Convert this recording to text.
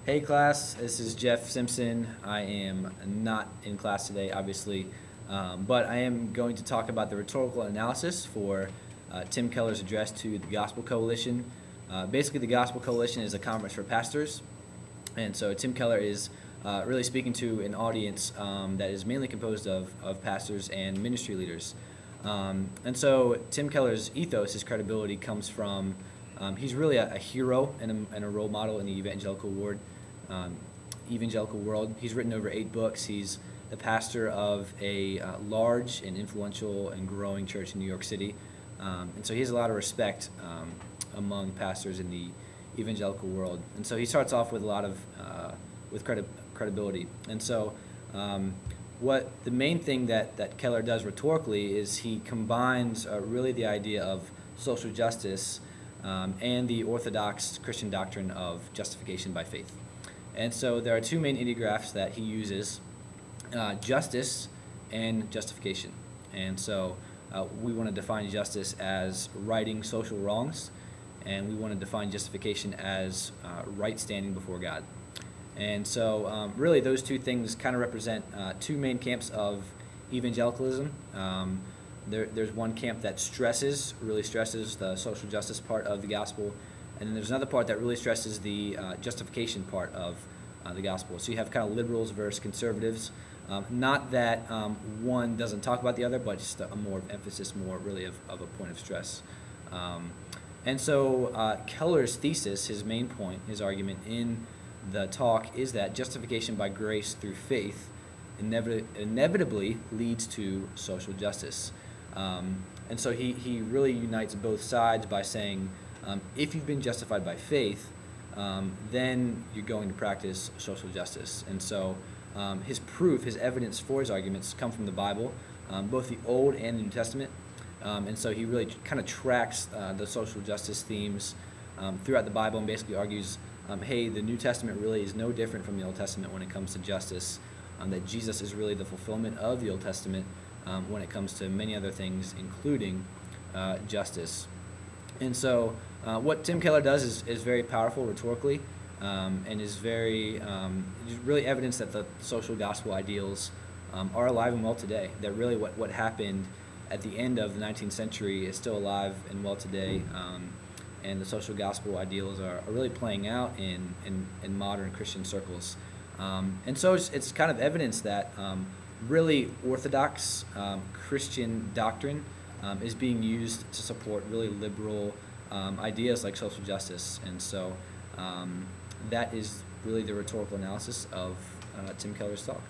Hey class, this is Jeff Simpson. I am not in class today, obviously, but I am going to talk about the rhetorical analysis for Tim Keller's address to the Gospel Coalition. Basically, the Gospel Coalition is a conference for pastors, and so Tim Keller is really speaking to an audience that is mainly composed of pastors and ministry leaders. And so Tim Keller's ethos, his credibility, comes from he's really a hero and a role model in the evangelical world. He's written over 8 books. He's the pastor of a large and influential and growing church in New York City. And so he has a lot of respect among pastors in the evangelical world. And so he starts off with a lot of credibility. And so what the main thing that Keller does rhetorically is he combines really the idea of social justice and the orthodox Christian doctrine of justification by faith. And so there are 2 main ideographs that he uses, justice and justification. And so we want to define justice as righting social wrongs, and we want to define justification as right standing before God. And so really those 2 things kind of represent 2 main camps of evangelicalism. There's one camp that really stresses the social justice part of the gospel, and then there's another part that really stresses the justification part of the gospel. So you have kind of liberals versus conservatives. Not that one doesn't talk about the other, but just a more emphasis, more really of a point of stress. And so Keller's thesis, his main point, his argument in the talk is that justification by grace through faith inevitably leads to social justice. And so he really unites both sides by saying, if you've been justified by faith, then you're going to practice social justice. And so his evidence for his arguments come from the Bible, both the Old and the New Testament. And so he really kind of tracks the social justice themes throughout the Bible and basically argues, hey, the New Testament really is no different from the Old Testament when it comes to justice, that Jesus is really the fulfillment of the Old Testament when it comes to many other things, including justice. And so what Tim Keller does is very powerful rhetorically and is very really evidence that the social gospel ideals are alive and well today. That really what happened at the end of the 19th century is still alive and well today, and the social gospel ideals are really playing out in modern Christian circles. And so it's kind of evidence that really orthodox Christian doctrine is being used to support really liberal ideas like social justice. And so that is really the rhetorical analysis of Tim Keller's talk.